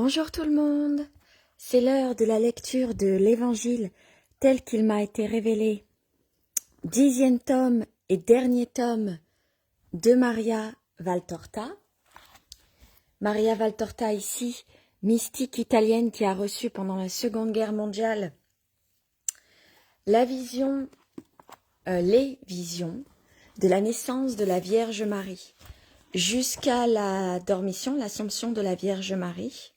Bonjour tout le monde, c'est l'heure de la lecture de l'Évangile tel qu'il m'a été révélé. 10e tome et dernier tome de Maria Valtorta. Maria Valtorta ici, mystique italienne qui a reçu pendant la Seconde Guerre mondiale la vision, les visions de la naissance de la Vierge Marie jusqu'à la dormition, l'Assomption de la Vierge Marie.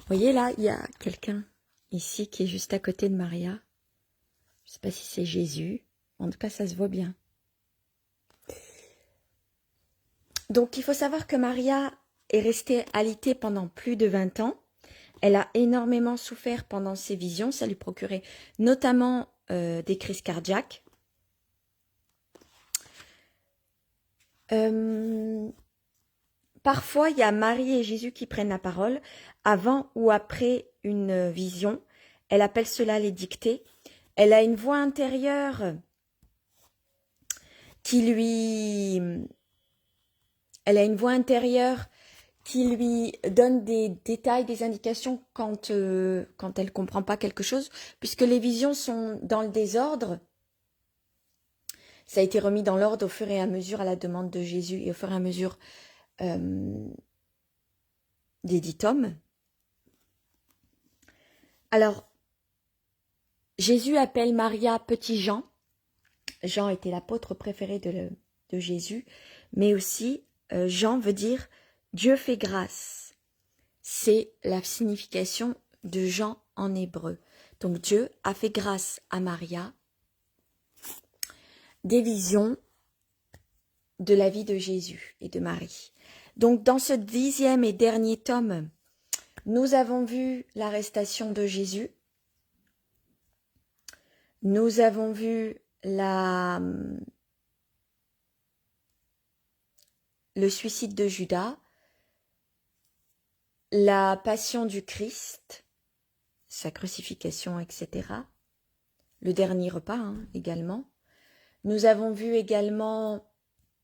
Vous voyez là, il y a quelqu'un ici qui est juste à côté de Maria. Je ne sais pas si c'est Jésus. En tout cas, ça se voit bien. Donc, il faut savoir que Maria est restée alitée pendant plus de 20 ans. Elle a énormément souffert pendant ses visions. Ça lui procurait notamment des crises cardiaques. Parfois, il y a Marie et Jésus qui prennent la parole avant ou après une vision. Elle appelle cela les dictées. Elle a une voix intérieure qui lui donne des détails, des indications quand elle ne comprend pas quelque chose, puisque les visions sont dans le désordre. Ça a été remis dans l'ordre au fur et à mesure à la demande de Jésus et au fur et à mesure des 10 tomes. Alors, Jésus appelle Maria Petit Jean. Jean était l'apôtre préféré de Jésus, mais aussi Jean veut dire Dieu fait grâce. C'est la signification de Jean en hébreu. Donc Dieu a fait grâce à Maria des visions de la vie de Jésus et de Marie. Donc dans ce 10e et dernier tome, nous avons vu l'arrestation de Jésus. Nous avons vu le suicide de Judas, la passion du Christ, sa crucifixion, etc. Le dernier repas également. Nous avons vu également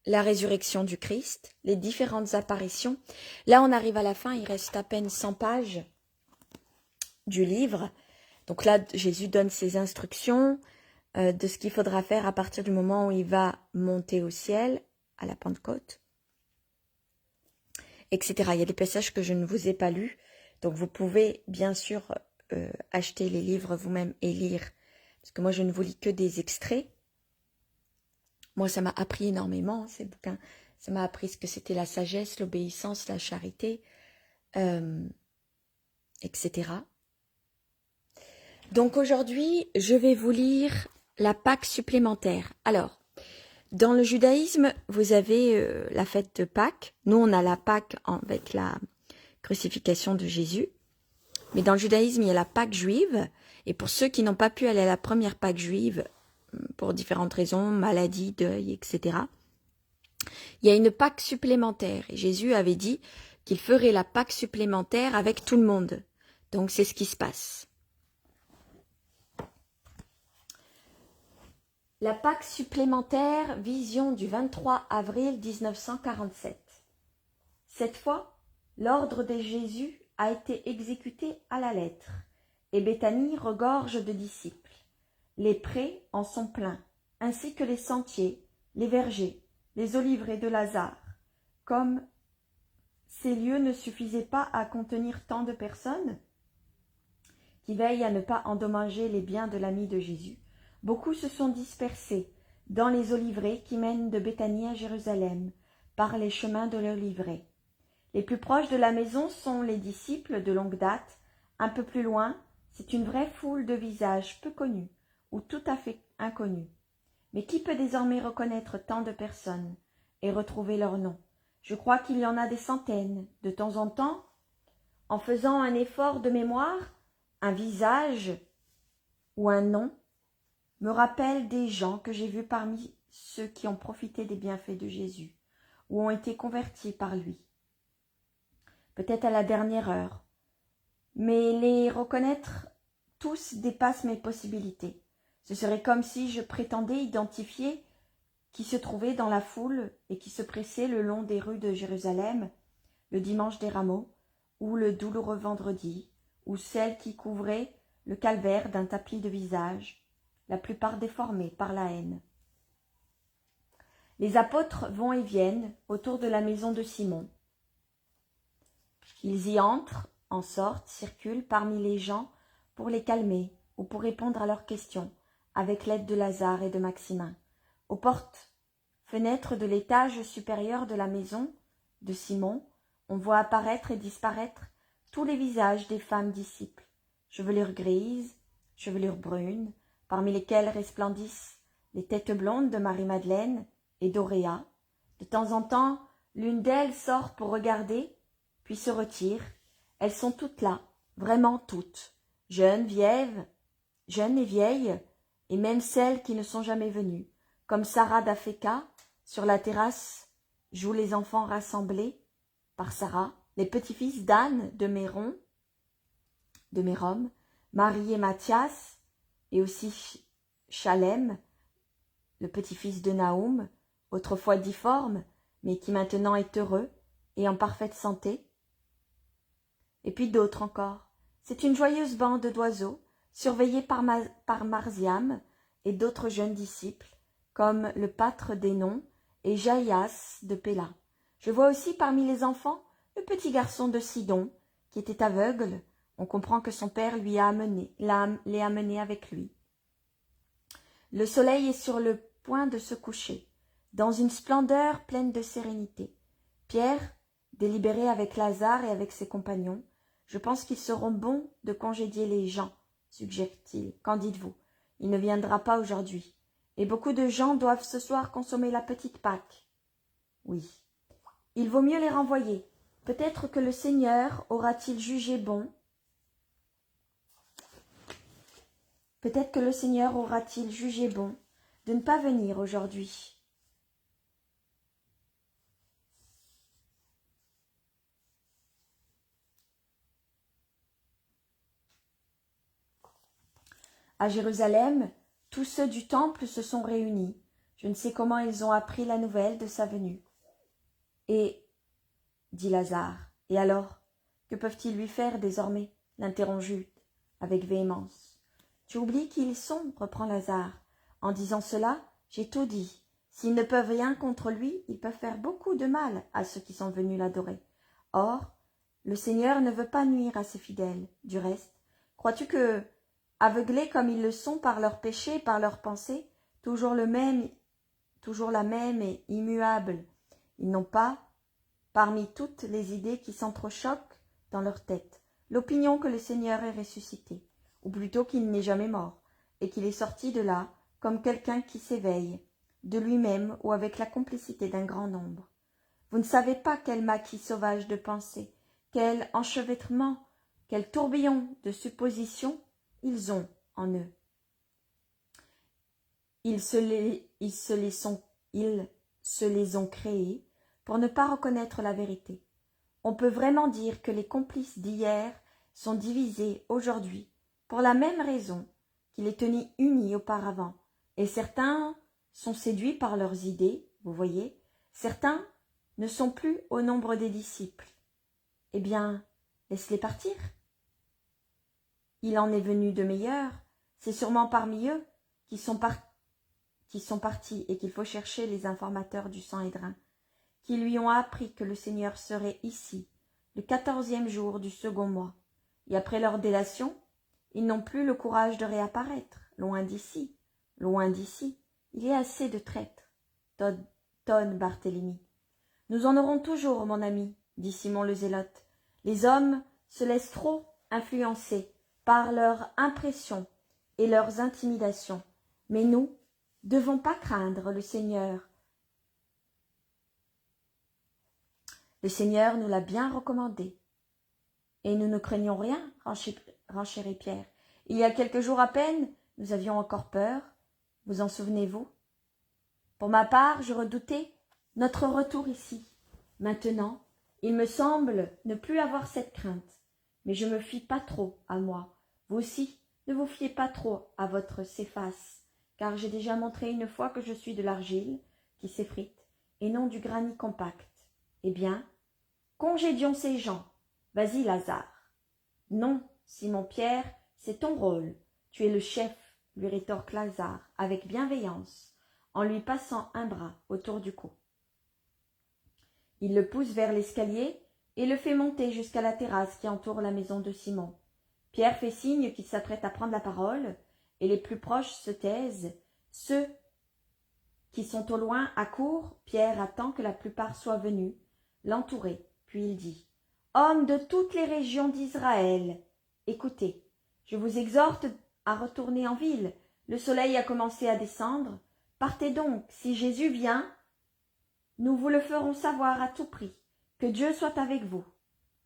la résurrection du Christ, les différentes apparitions. Là, on arrive à la fin, il reste à peine 100 pages du livre. Donc là, Jésus donne ses instructions de ce qu'il faudra faire à partir du moment où il va monter au ciel, à la Pentecôte, etc. Il y a des passages que je ne vous ai pas lus, donc vous pouvez bien sûr acheter les livres vous-même et lire, parce que moi je ne vous lis que des extraits. Moi ça m'a appris énormément, ces bouquins, ça m'a appris ce que c'était la sagesse, l'obéissance, la charité, etc. Donc aujourd'hui, je vais vous lire la Pâque supplémentaire. Alors, dans le judaïsme, vous avez la fête de Pâques. Nous, on a la Pâque avec la crucifixion de Jésus. Mais dans le judaïsme, il y a la Pâque juive. Et pour ceux qui n'ont pas pu aller à la première Pâque juive, pour différentes raisons, maladie, deuil, etc., il y a une Pâque supplémentaire. Et Jésus avait dit qu'il ferait la Pâque supplémentaire avec tout le monde. Donc, c'est ce qui se passe. La Pâque supplémentaire, vision du 23 avril 1947. Cette fois, l'ordre de Jésus a été exécuté à la lettre, et Béthanie regorge de disciples. Les prés en sont pleins, ainsi que les sentiers, les vergers, les oliveraies de Lazare. Comme ces lieux ne suffisaient pas à contenir tant de personnes qui veillent à ne pas endommager les biens de l'ami de Jésus, beaucoup se sont dispersés dans les oliveraies qui mènent de Béthanie à Jérusalem, par les chemins de l'oliveraie. Les plus proches de la maison sont les disciples de longue date. Un peu plus loin, c'est une vraie foule de visages peu connus ou tout à fait inconnus. Mais qui peut désormais reconnaître tant de personnes et retrouver leurs noms? Je crois qu'il y en a des centaines. De temps en temps, en faisant un effort de mémoire, un visage ou un nom me rappelle des gens que j'ai vus parmi ceux qui ont profité des bienfaits de Jésus ou ont été convertis par lui. Peut-être à la dernière heure, mais les reconnaître tous dépasse mes possibilités. Ce serait comme si je prétendais identifier qui se trouvait dans la foule et qui se pressait le long des rues de Jérusalem le dimanche des Rameaux, ou le douloureux vendredi, ou celle qui couvrait le calvaire d'un tapis de visages, la plupart déformés par la haine. Les apôtres vont et viennent autour de la maison de Simon. Ils y entrent, en sortent, circulent parmi les gens pour les calmer ou pour répondre à leurs questions, avec l'aide de Lazare et de Maximin. Aux portes, fenêtres de l'étage supérieur de la maison de Simon, on voit apparaître et disparaître tous les visages des femmes disciples, chevelure grise, chevelure brune, parmi lesquelles resplendissent les têtes blondes de Marie-Madeleine et d'Auréa. De temps en temps, l'une d'elles sort pour regarder, puis se retire. Elles sont toutes là, vraiment toutes, jeunes et vieilles, et même celles qui ne sont jamais venues, comme Sarah d'Afeka, sur la terrasse, jouent les enfants rassemblés par Sarah, les petits-fils d'Anne de Mérom, Marie et Mathias, et aussi Chalem, le petit-fils de Naoum, autrefois difforme, mais qui maintenant est heureux et en parfaite santé. Et puis d'autres encore. C'est une joyeuse bande d'oiseaux, surveillés par Marziam et d'autres jeunes disciples, comme le pâtre d'Hénon et Jaïas de Péla. Je vois aussi parmi les enfants le petit garçon de Sidon, qui était aveugle. On comprend que son père les a amenés avec lui. Le soleil est sur le point de se coucher, dans une splendeur pleine de sérénité. Pierre, délibéré avec Lazare et avec ses compagnons, je pense qu'ils seront bons de congédier les gens, suggère-t-il. Qu'en dites-vous? Il ne viendra pas aujourd'hui, et beaucoup de gens doivent ce soir consommer la petite Pâque. Oui, il vaut mieux les renvoyer. Peut-être que le Seigneur aura-t-il jugé bon. Peut-être que le Seigneur aura-t-il jugé bon de ne pas venir aujourd'hui. À Jérusalem, tous ceux du temple se sont réunis. Je ne sais comment ils ont appris la nouvelle de sa venue. Et, dit Lazare, et alors, que peuvent-ils lui faire désormais? L'interrompt Jude avec véhémence. Tu oublies qui ils sont, reprend Lazare. En disant cela, j'ai tout dit. S'ils ne peuvent rien contre lui, ils peuvent faire beaucoup de mal à ceux qui sont venus l'adorer. Or, le Seigneur ne veut pas nuire à ses fidèles. Du reste, crois-tu que, aveuglés comme ils le sont par leurs péchés, par leurs pensées, toujours la même et immuable, ils n'ont pas, parmi toutes les idées qui s'entrechoquent dans leur tête, l'opinion que le Seigneur est ressuscité, ou plutôt qu'il n'est jamais mort, et qu'il est sorti de là comme quelqu'un qui s'éveille, de lui-même ou avec la complicité d'un grand nombre. Vous ne savez pas quel maquis sauvage de pensées, quel enchevêtrement, quel tourbillon de suppositions ils ont en eux. Ils se les ont créés pour ne pas reconnaître la vérité. On peut vraiment dire que les complices d'hier sont divisés aujourd'hui pour la même raison qui les tenait unis auparavant, et certains sont séduits par leurs idées, vous voyez, certains ne sont plus au nombre des disciples. Eh bien, laisse-les partir. Il en est venu de meilleurs, c'est sûrement parmi eux qui sont partis et qu'il faut chercher les informateurs du Sanhédrin, qui lui ont appris que le Seigneur serait ici, le 14e jour du second mois. Et après leur délation, ils n'ont plus le courage de réapparaître, loin d'ici, il y a assez de traîtres, tonne Barthélemy. Nous en aurons toujours, mon ami, dit Simon le Zélote. Les hommes se laissent trop influencer par leurs impressions et leurs intimidations, mais nous devons pas craindre le Seigneur. Le Seigneur nous l'a bien recommandé. Et nous ne craignons rien, renchérit Pierre. Il y a quelques jours à peine, nous avions encore peur. Vous en souvenez-vous? Pour ma part, je redoutais notre retour ici. Maintenant, il me semble ne plus avoir cette crainte. Mais je me fie pas trop à moi. Vous aussi, ne vous fiez pas trop à votre Céphas, car j'ai déjà montré une fois que je suis de l'argile qui s'effrite, et non du granit compact. Eh bien, congédions ces gens, Vas-y, Lazare. Non, Simon-Pierre, c'est ton rôle. Tu es le chef, lui rétorque Lazare, avec bienveillance, en lui passant un bras autour du cou. Il le pousse vers l'escalier et le fait monter jusqu'à la terrasse qui entoure la maison de Simon. Pierre fait signe qu'il s'apprête à prendre la parole, et les plus proches se taisent. Ceux qui sont au loin accourent. Pierre attend que la plupart soient venus l'entourer, puis il dit « Hommes de toutes les régions d'Israël, écoutez, je vous exhorte à retourner en ville. Le soleil a commencé à descendre. Partez donc, si Jésus vient, nous vous le ferons savoir à tout prix. Que Dieu soit avec vous. »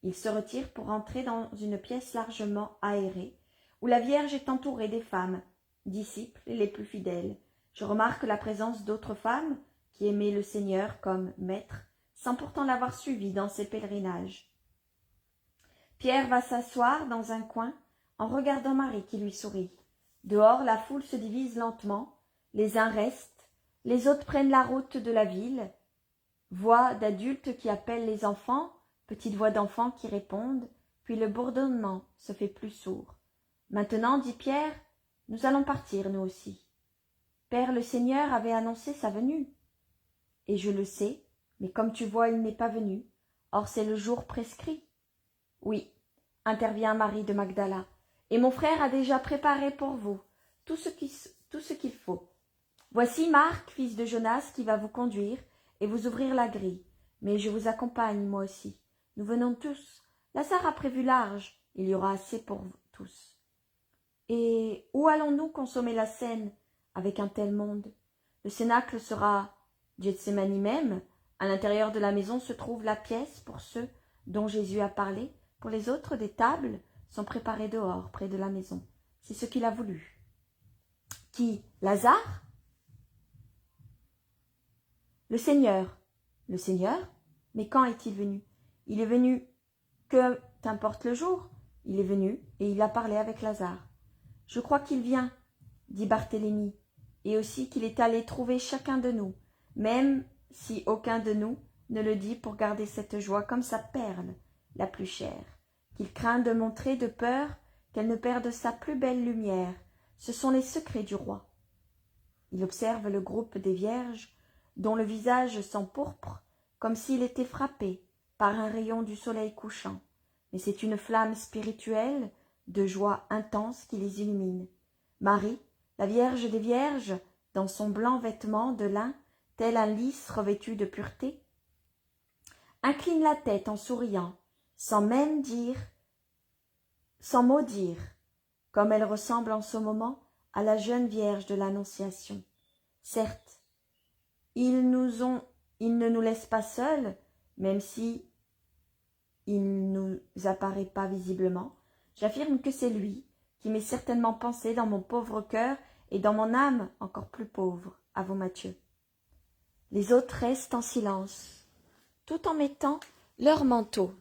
Il se retire pour entrer dans une pièce largement aérée, où la Vierge est entourée des femmes, disciples et les plus fidèles. Je remarque la présence d'autres femmes qui aimaient le Seigneur comme maître, sans pourtant l'avoir suivi dans ses pèlerinages. Pierre va s'asseoir dans un coin en regardant Marie qui lui sourit. Dehors, la foule se divise lentement, les uns restent, les autres prennent la route de la ville. Voix d'adultes qui appellent les enfants, petites voix d'enfants qui répondent, puis le bourdonnement se fait plus sourd. Maintenant, dit Pierre, nous allons partir, nous aussi. Père, le Seigneur avait annoncé sa venue. Et je le sais, mais comme tu vois, il n'est pas venu. Or, c'est le jour prescrit. Oui, intervient Marie de Magdala, et mon frère a déjà préparé pour vous tout ce qu'il faut. Voici Marc, fils de Jonas, qui va vous conduire et vous ouvrir la grille. Mais je vous accompagne, moi aussi. Nous venons tous. Lazare a prévu large. Il y aura assez pour vous tous. Et où allons-nous consommer la scène avec un tel monde? Le cénacle sera Gethsémani même. À l'intérieur de la maison se trouve la pièce pour ceux dont Jésus a parlé. Pour les autres, des tables sont préparées dehors, près de la maison. C'est ce qu'il a voulu. Qui? Lazare? Le Seigneur. Le Seigneur? Mais quand est-il venu? Il est venu que, t'importe le jour, il est venu et il a parlé avec Lazare. Je crois qu'il vient, dit Barthélemy, et aussi qu'il est allé trouver chacun de nous, même si aucun de nous ne le dit pour garder cette joie comme sa perle la plus chère, qu'il craint de montrer de peur qu'elle ne perde sa plus belle lumière. Ce sont les secrets du roi. Il observe le groupe des vierges, dont le visage s'empourpre comme s'il était frappé par un rayon du soleil couchant, mais c'est une flamme spirituelle de joie intense qui les illumine. Marie, la Vierge des Vierges, dans son blanc vêtement de lin, tel un lys revêtu de pureté, incline la tête en souriant, sans mot dire, comme elle ressemble en ce moment à la jeune Vierge de l'Annonciation. Certes, ils ne nous laissent pas seuls, même si il nous apparaît pas visiblement. J'affirme que c'est lui qui m'est certainement pensé dans mon pauvre cœur et dans mon âme encore plus pauvre, avoue Matthieu. Les autres restent en silence, tout en mettant leur manteau.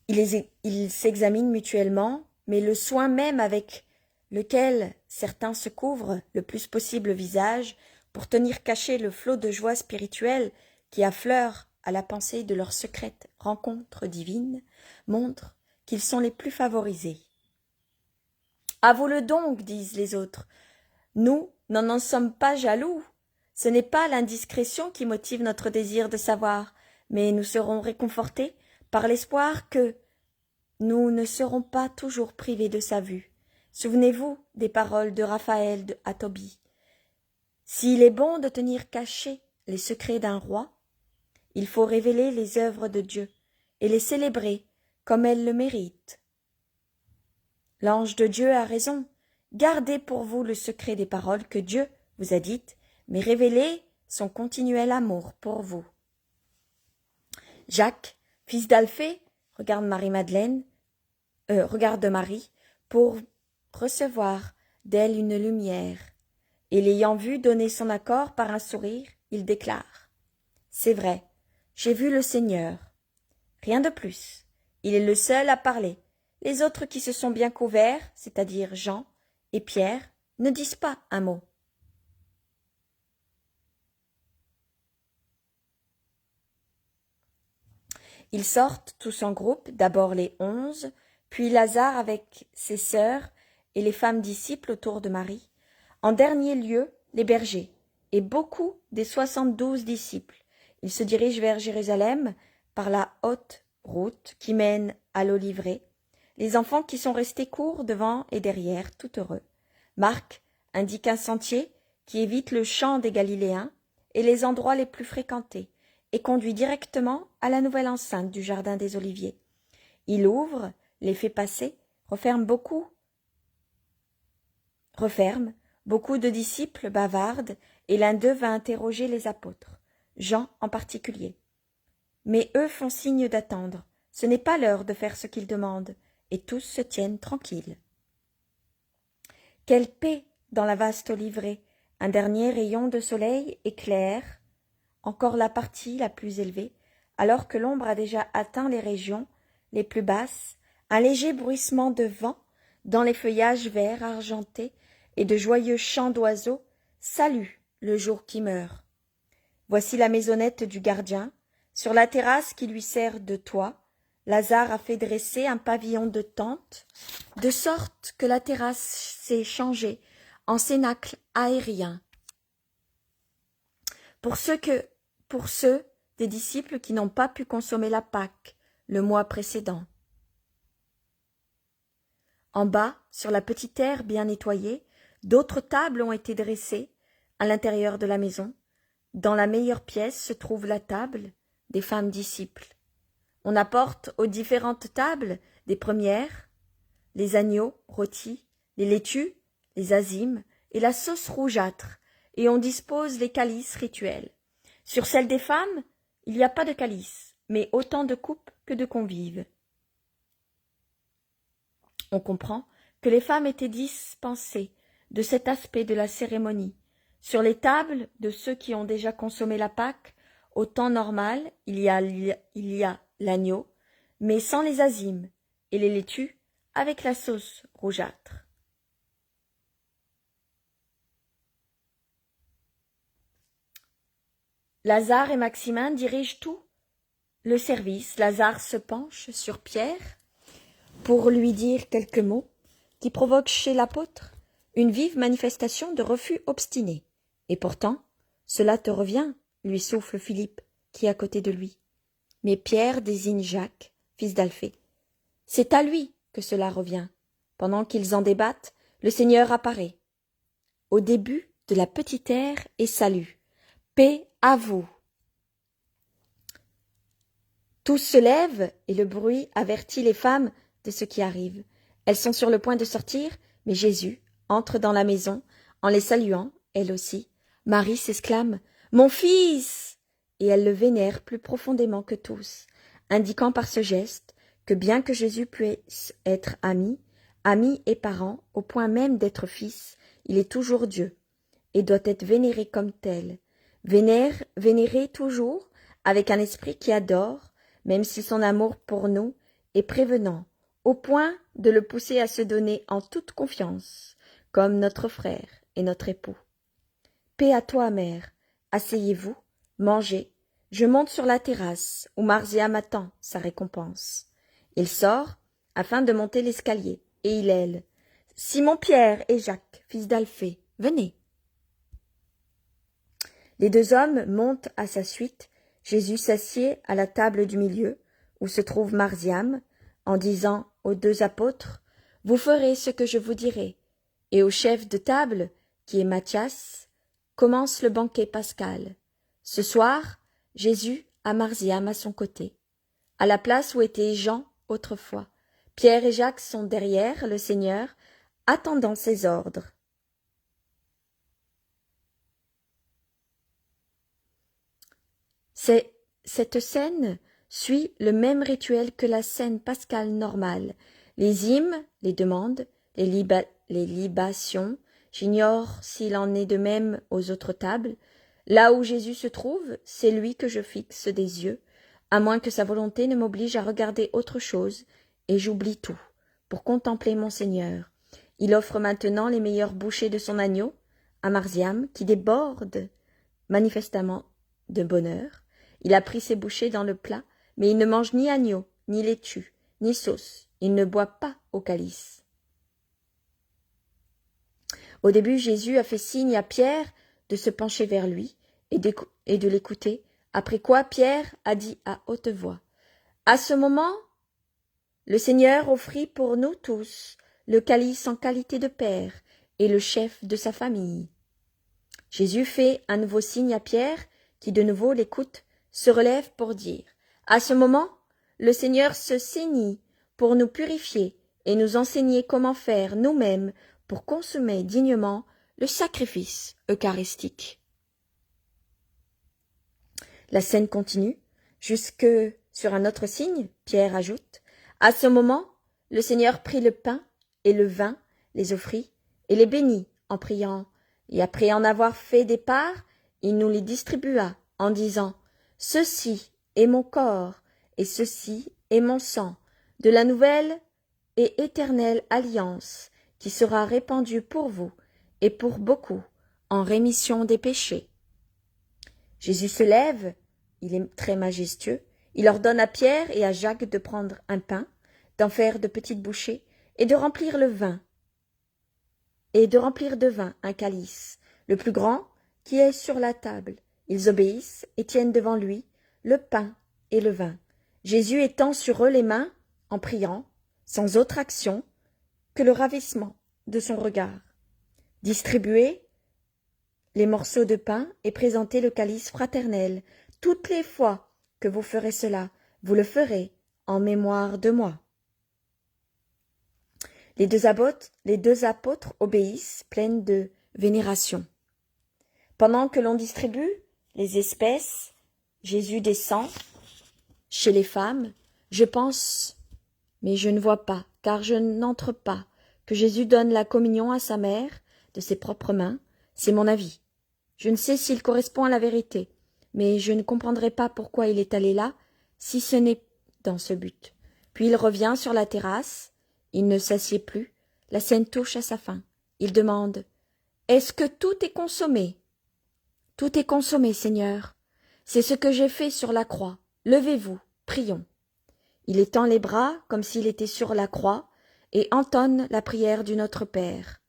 Ils s'examinent mutuellement, mais le soin même avec lequel certains se couvrent le plus possible le visage pour tenir caché le flot de joie spirituelle qui affleure à la pensée de leur secrète rencontre divine, montre qu'ils sont les plus favorisés. « Avoue-le donc, disent les autres, nous n'en sommes pas jaloux. Ce n'est pas l'indiscrétion qui motive notre désir de savoir, mais nous serons réconfortés par l'espoir que nous ne serons pas toujours privés de sa vue. Souvenez-vous des paroles de Raphaël à Tobie. S'il est bon de tenir cachés les secrets d'un roi, il faut révéler les œuvres de Dieu et les célébrer comme elles le méritent. L'ange de Dieu a raison. Gardez pour vous le secret des paroles que Dieu vous a dites, mais révélez son continuel amour pour vous. Jacques, fils d'Alphée, regarde Marie pour recevoir d'elle une lumière, et l'ayant vue donner son accord par un sourire, il déclare « C'est vrai, j'ai vu le Seigneur. » Rien de plus. Il est le seul à parler. Les autres qui se sont bien couverts, c'est-à-dire Jean et Pierre ne disent pas un mot. Ils sortent tous en groupe, d'abord les 11, puis Lazare avec ses sœurs et les femmes disciples autour de Marie. En dernier lieu, les bergers et beaucoup des 72 disciples. Ils se dirigent vers Jérusalem par la haute route qui mène à l'Olivet. Les enfants qui sont restés courent devant et derrière, tout heureux. Marc indique un sentier qui évite le champ des Galiléens et les endroits les plus fréquentés, et conduit directement à la nouvelle enceinte du jardin des Oliviers. Il ouvre, les fait passer, referme, beaucoup de disciples bavardent, et l'un d'eux va interroger les apôtres, Jean en particulier. Mais eux font signe d'attendre, ce n'est pas l'heure de faire ce qu'ils demandent, et tous se tiennent tranquilles. Quelle paix dans la vaste Olivet, un dernier rayon de soleil éclaire encore la partie la plus élevée, alors que l'ombre a déjà atteint les régions les plus basses, un léger bruissement de vent dans les feuillages verts argentés et de joyeux chants d'oiseaux salue le jour qui meurt. Voici la maisonnette du gardien. Sur la terrasse qui lui sert de toit, Lazare a fait dresser un pavillon de tente, de sorte que la terrasse s'est changée en cénacle aérien. Pour ceux des disciples qui n'ont pas pu consommer la Pâque le mois précédent. En bas, sur la petite aire bien nettoyée, d'autres tables ont été dressées à l'intérieur de la maison. Dans la meilleure pièce se trouve la table des femmes disciples. On apporte aux différentes tables des premières, les agneaux rôtis, les laitues, les azimes et la sauce rougeâtre, et on dispose les calices rituels. Sur celle des femmes, il n'y a pas de calice, mais autant de coupes que de convives. On comprend que les femmes étaient dispensées de cet aspect de la cérémonie. Sur les tables de ceux qui ont déjà consommé la Pâque, au temps normal, il y a l'agneau, mais sans les azimes, et les laitues avec la sauce rougeâtre. Lazare et Maximin dirigent tout le service. Lazare se penche sur Pierre pour lui dire quelques mots qui provoquent chez l'apôtre une vive manifestation de refus obstiné. Et pourtant, cela te revient, lui souffle Philippe, qui est à côté de lui. Mais Pierre désigne Jacques, fils d'Alphée. C'est à lui que cela revient. Pendant qu'ils en débattent, le Seigneur apparaît. Au début de la petite aire et salue. Paix à vous. Tous se lèvent et le bruit avertit les femmes de ce qui arrive. Elles sont sur le point de sortir, mais Jésus entre dans la maison en les saluant, elle aussi. Marie s'exclame « Mon fils !» et elle le vénère plus profondément que tous, indiquant par ce geste que bien que Jésus puisse être ami et parent, au point même d'être fils, il est toujours Dieu et doit être vénéré comme tel. Vénéré toujours avec un esprit qui adore, même si son amour pour nous est prévenant, au point de le pousser à se donner en toute confiance, comme notre frère et notre époux. Paix à toi, mère, asseyez-vous, mangez, je monte sur la terrasse, où Marziam attend sa récompense. Il sort, afin de monter l'escalier, et il aile. Simon-Pierre et Jacques, fils d'Alphée, venez. Les deux hommes montent à sa suite. Jésus s'assied à la table du milieu, où se trouve Marziam, en disant aux deux apôtres, « Vous ferez ce que je vous dirai. » Et au chef de table, qui est Matthias, commence le banquet pascal. Ce soir, Jésus a Marziam à son côté, à la place où était Jean autrefois. Pierre et Jacques sont derrière le Seigneur, attendant ses ordres. Cette scène suit le même rituel que la scène pascale normale. Les hymnes, les demandes, les libations, j'ignore s'il en est de même aux autres tables. Là où Jésus se trouve, c'est lui que je fixe des yeux, à moins que sa volonté ne m'oblige à regarder autre chose, et j'oublie tout, pour contempler mon Seigneur. Il offre maintenant les meilleures bouchées de son agneau à Marziam, qui déborde manifestement de bonheur. Il a pris ses bouchées dans le plat, mais il ne mange ni agneau, ni laitue, ni sauce. Il ne boit pas au calice. Au début, Jésus a fait signe à Pierre de se pencher vers lui et de l'écouter, après quoi Pierre a dit à haute voix. À ce moment, le Seigneur offrit pour nous tous le calice en qualité de père et le chef de sa famille. Jésus fait un nouveau signe à Pierre, qui de nouveau l'écoute, se relève pour dire. À ce moment, le Seigneur se ceignit pour nous purifier et nous enseigner comment faire nous-mêmes pour consommer dignement le sacrifice eucharistique. La scène continue, jusque sur un autre signe, Pierre ajoute. À ce moment, le Seigneur prit le pain et le vin, les offrit et les bénit en priant. Et après en avoir fait des parts, il nous les distribua en disant « Ceci est mon corps et ceci est mon sang, de la nouvelle et éternelle alliance qui sera répandue pour vous et pour beaucoup en rémission des péchés. » Jésus se lève, il est très majestueux, il ordonne à Pierre et à Jacques de prendre un pain, d'en faire de petites bouchées et de remplir de vin un calice, le plus grand qui est sur la table. Ils obéissent et tiennent devant lui le pain et le vin. Jésus étend sur eux les mains en priant, sans autre action que le ravissement de son regard. Distribuez les morceaux de pain et présentez le calice fraternel. Toutes les fois que vous ferez cela, vous le ferez en mémoire de moi. Les deux apôtres obéissent, pleines de vénération. Pendant que l'on distribue les espèces, Jésus descend chez les femmes. Je pense, mais je ne vois pas, car je n'entre pas, que Jésus donne la communion à sa mère de ses propres mains. C'est mon avis. Je ne sais s'il correspond à la vérité, mais je ne comprendrai pas pourquoi il est allé là, si ce n'est dans ce but. Puis il revient sur la terrasse. Il ne s'assied plus. La scène touche à sa fin. Il demande « Est-ce que tout est consommé ?»« Tout est consommé, Seigneur. C'est ce que j'ai fait sur la croix. Levez-vous, prions. » Il étend les bras comme s'il était sur la croix et entonne la prière du Notre Père.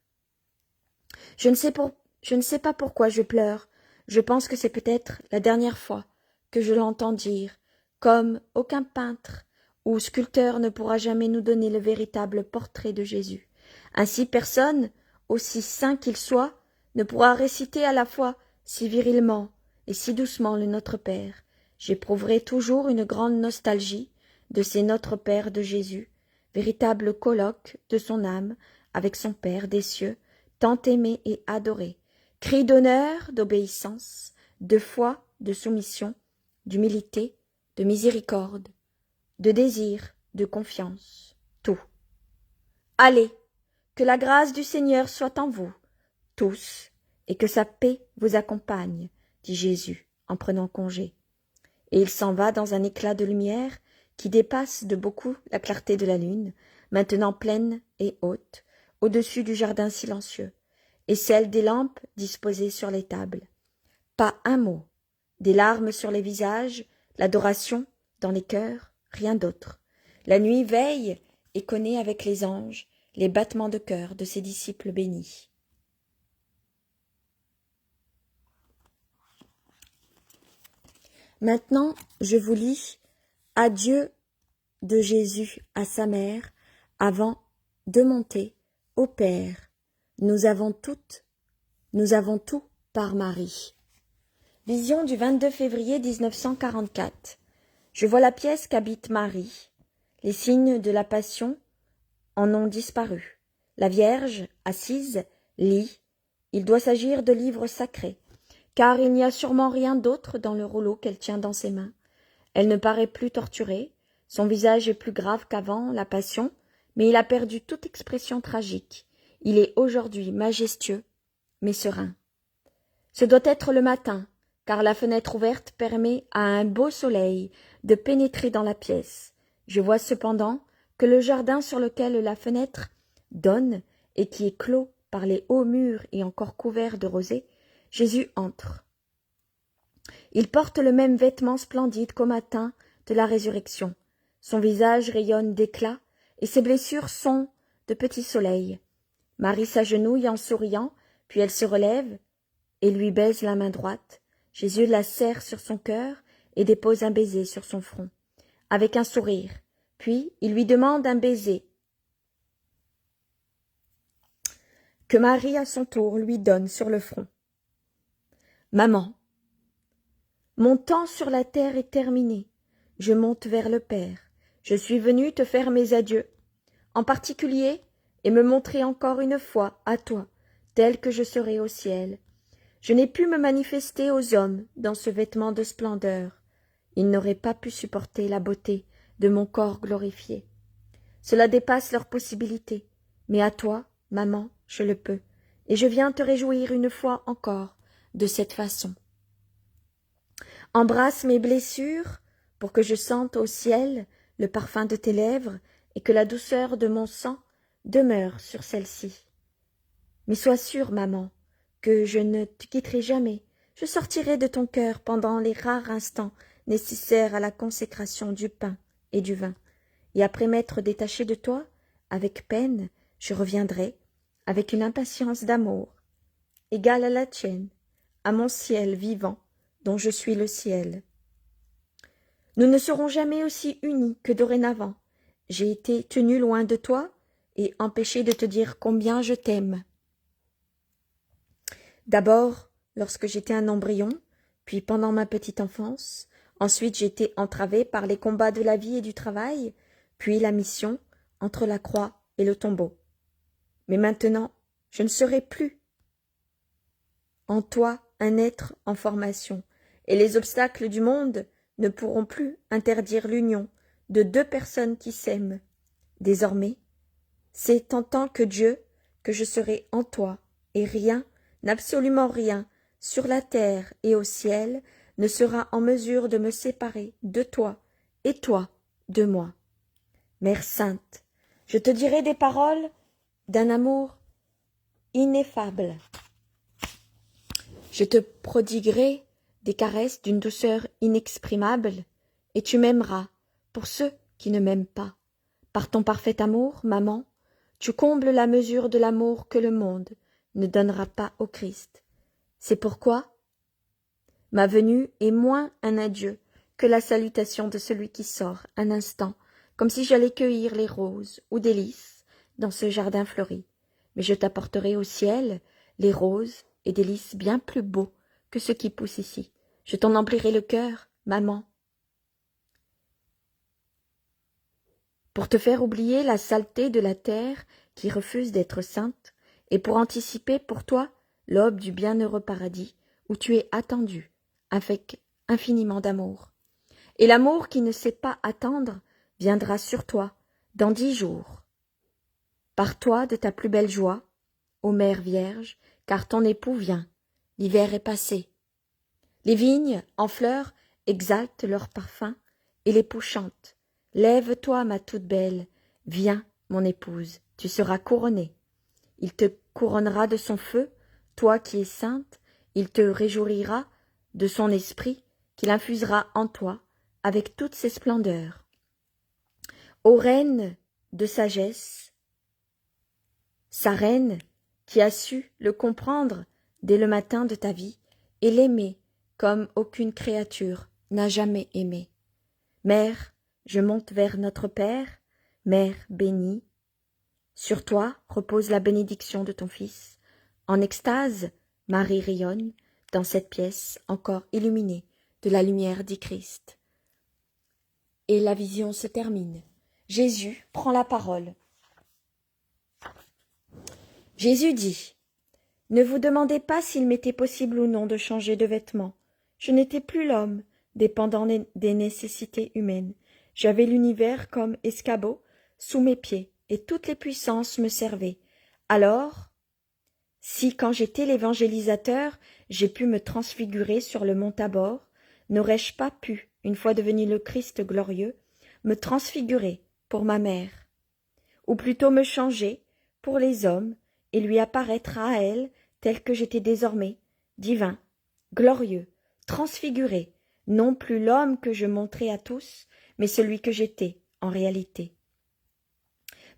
Je ne sais pas pourquoi je pleure. Je pense que c'est peut-être la dernière fois que je l'entends dire, comme aucun peintre ou sculpteur ne pourra jamais nous donner le véritable portrait de Jésus. Ainsi personne, aussi saint qu'il soit, ne pourra réciter à la fois si virilement et si doucement le Notre Père. J'éprouverai toujours une grande nostalgie de ces Notre Père de Jésus, véritable colloque de son âme avec son Père des cieux, tant aimé et adoré, cri d'honneur, d'obéissance, de foi, de soumission, d'humilité, de miséricorde, de désir, de confiance, tout. Allez, que la grâce du Seigneur soit en vous, tous, et que sa paix vous accompagne, dit Jésus en prenant congé. Et il s'en va dans un éclat de lumière qui dépasse de beaucoup la clarté de la lune, maintenant pleine et haute, au-dessus du jardin silencieux, et celle des lampes disposées sur les tables. Pas un mot, des larmes sur les visages, l'adoration dans les cœurs, rien d'autre. La nuit veille et connaît avec les anges les battements de cœur de ses disciples bénis. Maintenant, je vous lis Adieu de Jésus à sa mère avant de monter au Père. Nous avons tout par Marie. Vision du 22 février 1944. Je vois la pièce qu'habite Marie. Les signes de la Passion en ont disparu. La Vierge, assise, lit. Il doit s'agir de livres sacrés, car il n'y a sûrement rien d'autre dans le rouleau qu'elle tient dans ses mains. Elle ne paraît plus torturée, son visage est plus grave qu'avant la Passion, mais il a perdu toute expression tragique. Il est aujourd'hui majestueux, mais serein. Ce doit être le matin, car la fenêtre ouverte permet à un beau soleil de pénétrer dans la pièce. Je vois cependant que le jardin sur lequel la fenêtre donne et qui est clos par les hauts murs et encore couvert de rosée, Jésus entre. Il porte le même vêtement splendide qu'au matin de la résurrection. Son visage rayonne d'éclat, et ses blessures sont de petits soleils. Marie s'agenouille en souriant, puis elle se relève et lui baise la main droite. Jésus la serre sur son cœur et dépose un baiser sur son front, avec un sourire. Puis il lui demande un baiser, que Marie à son tour lui donne sur le front. « Maman, mon temps sur la terre est terminé. Je monte vers le Père. Je suis venue te faire mes adieux, en particulier, et me montrer encore une fois à toi, tel que je serai au ciel. Je n'ai pu me manifester aux hommes dans ce vêtement de splendeur. Ils n'auraient pas pu supporter la beauté de mon corps glorifié. Cela dépasse leurs possibilités, mais à toi, maman, je le peux, et je viens te réjouir une fois encore de cette façon. Embrasse mes blessures pour que je sente au ciel le parfum de tes lèvres et que la douceur de mon sang demeure sur celle-ci. Mais sois sûre, maman, que je ne te quitterai jamais. Je sortirai de ton cœur pendant les rares instants nécessaires à la consécration du pain et du vin. Et après m'être détaché de toi, avec peine, je reviendrai, avec une impatience d'amour, égale à la tienne, à mon ciel vivant, dont je suis le ciel. Nous ne serons jamais aussi unis que dorénavant. J'ai été tenu loin de toi et empêché de te dire combien je t'aime. D'abord, lorsque j'étais un embryon, puis pendant ma petite enfance, ensuite j'ai été entravé par les combats de la vie et du travail, puis la mission entre la croix et le tombeau. Mais maintenant, je ne serai plus en toi un être en formation, et les obstacles du monde ne pourront plus interdire l'union de deux personnes qui s'aiment. Désormais, c'est en tant que Dieu que je serai en toi, et rien, absolument rien, sur la terre et au ciel, ne sera en mesure de me séparer de toi, et toi de moi. Mère sainte, je te dirai des paroles d'un amour ineffable. Je te prodiguerai des caresses d'une douceur inexprimable, et tu m'aimeras pour ceux qui ne m'aiment pas. Par ton parfait amour, maman, tu combles la mesure de l'amour que le monde ne donnera pas au Christ. C'est pourquoi ma venue est moins un adieu que la salutation de celui qui sort un instant, comme si j'allais cueillir les roses ou des lys dans ce jardin fleuri. Mais je t'apporterai au ciel les roses et des lys bien plus beaux que ceux qui poussent ici. Je t'en emplirai le cœur, maman, pour te faire oublier la saleté de la terre qui refuse d'être sainte, et pour anticiper pour toi l'aube du bienheureux paradis où tu es attendu avec infiniment d'amour. Et l'amour qui ne sait pas attendre viendra sur toi dans 10 jours. Pars-toi de ta plus belle joie, ô Mère Vierge, car ton époux vient, l'hiver est passé. Les vignes en fleurs exaltent leur parfum, et l'époux chante. Lève-toi, ma toute belle, viens, mon épouse, tu seras couronnée. Il te couronnera de son feu, toi qui es sainte, il te réjouira de son esprit, qu'il infusera en toi avec toutes ses splendeurs. Ô reine de sagesse, sa reine qui a su le comprendre dès le matin de ta vie et l'aimer comme aucune créature n'a jamais aimé. Mère, je monte vers notre Père, Mère bénie. Sur toi repose la bénédiction de ton Fils. En extase, Marie rayonne dans cette pièce encore illuminée de la lumière du Christ. Et la vision se termine. Jésus prend la parole. Jésus dit : « Ne vous demandez pas s'il m'était possible ou non de changer de vêtements. Je n'étais plus l'homme, dépendant des nécessités humaines. J'avais l'univers comme escabeau sous mes pieds, et toutes les puissances me servaient. Alors, si quand j'étais l'évangélisateur, j'ai pu me transfigurer sur le mont Tabor, n'aurais-je pas pu, une fois devenu le Christ glorieux, me transfigurer pour ma mère, ou plutôt me changer pour les hommes et lui apparaître à elle tel que j'étais désormais, divin, glorieux, transfiguré, non plus l'homme que je montrais à tous, mais celui que j'étais en réalité.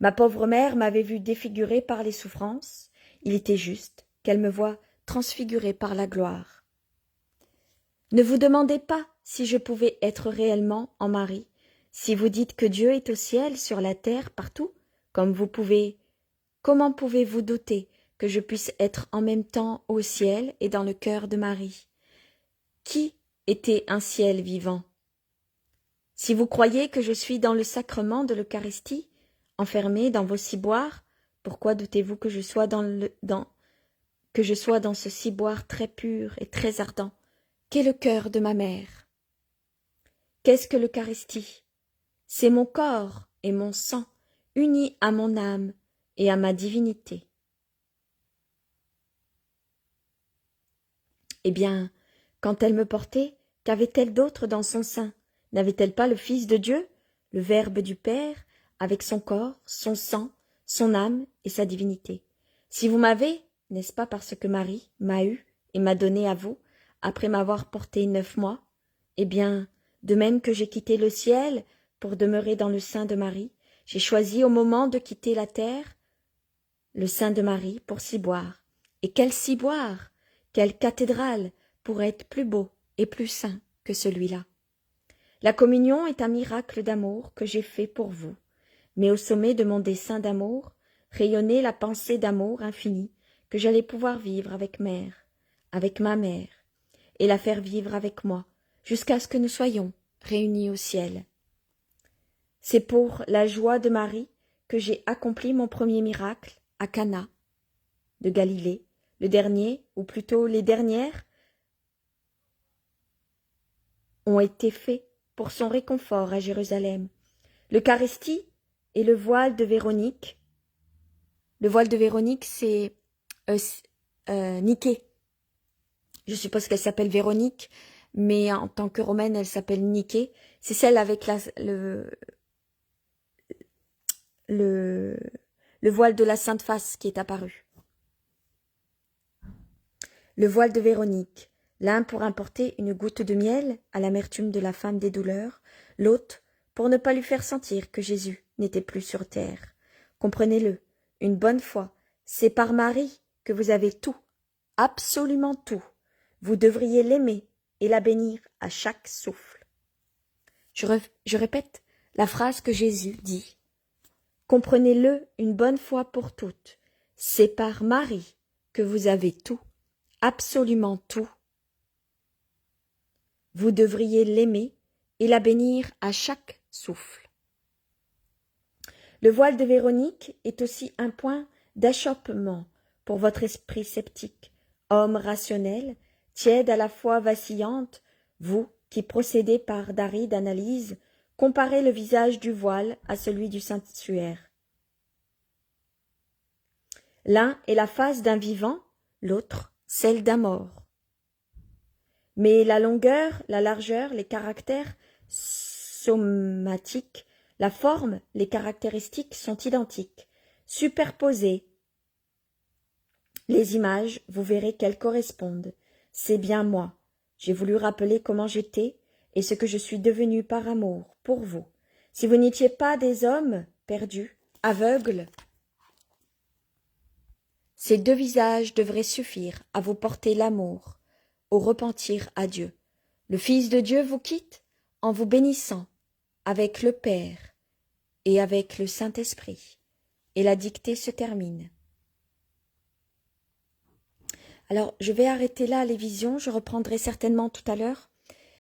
Ma pauvre mère m'avait vu défigurée par les souffrances, il était juste qu'elle me voie transfigurée par la gloire. Ne vous demandez pas si je pouvais être réellement en Marie, si vous dites que Dieu est au ciel, sur la terre, partout, comme vous pouvez. Comment pouvez-vous douter que je puisse être en même temps au ciel et dans le cœur de Marie? Qui était un ciel vivant? Si vous croyez que je suis dans le sacrement de l'Eucharistie, enfermé dans vos ciboires, pourquoi doutez-vous que je sois dans ce ciboire très pur et très ardent, qu'est le cœur de ma mère? Qu'est-ce que l'Eucharistie? C'est mon corps et mon sang, unis à mon âme et à ma divinité. Eh bien, quand elle me portait, qu'avait-elle d'autre dans son sein? N'avait-elle pas le Fils de Dieu, le Verbe du Père, avec son corps, son sang, son âme et sa divinité? Si vous m'avez, n'est-ce pas parce que Marie m'a eu et m'a donné à vous, après m'avoir porté 9 mois? Eh bien, de même que j'ai quitté le ciel pour demeurer dans le sein de Marie, j'ai choisi au moment de quitter la terre le sein de Marie pour ciboire. Et quel ciboire! Quelle cathédrale pourrait être plus beau et plus saint que celui-là? La communion est un miracle d'amour que j'ai fait pour vous, mais au sommet de mon dessein d'amour rayonnait la pensée d'amour infini que j'allais pouvoir vivre avec ma mère, et la faire vivre avec moi, jusqu'à ce que nous soyons réunis au ciel. C'est pour la joie de Marie que j'ai accompli mon premier miracle à Cana de Galilée, le dernier, ou plutôt les dernières, ont été faits pour son réconfort à Jérusalem. L'Eucharistie et le voile de Véronique. Le voile de Véronique, c'est Niké. Je suppose qu'elle s'appelle Véronique, mais en tant que romaine, elle s'appelle Niké. C'est celle avec le voile de la Sainte Face qui est apparu. Le voile de Véronique, l'un pour importer une goutte de miel à l'amertume de la femme des douleurs, l'autre pour ne pas lui faire sentir que Jésus n'était plus sur terre. Comprenez-le, une bonne fois, c'est par Marie que vous avez tout, absolument tout. Vous devriez l'aimer et la bénir à chaque souffle. Je répète la phrase que Jésus dit. Comprenez-le une bonne fois pour toutes, c'est par Marie que vous avez tout, absolument tout. Vous devriez l'aimer et la bénir à chaque souffle. Le voile de Véronique est aussi un point d'achoppement pour votre esprit sceptique, homme rationnel, tiède à la fois vacillante, vous qui procédez par d'arides analyses, comparez le visage du voile à celui du sanctuaire. L'un est la face d'un vivant, l'autre celle d'un mort. Mais la longueur, la largeur, les caractères somatiques, la forme, les caractéristiques sont identiques, superposées. Les images, vous verrez qu'elles correspondent. C'est bien moi. J'ai voulu rappeler comment j'étais et ce que je suis devenu par amour, pour vous. Si vous n'étiez pas des hommes perdus, aveugles, ces 2 visages devraient suffire à vous porter l'amour, au repentir à Dieu. Le Fils de Dieu vous quitte en vous bénissant avec le Père et avec le Saint-Esprit. Et la dictée se termine. Alors, je vais arrêter là les visions, je reprendrai certainement tout à l'heure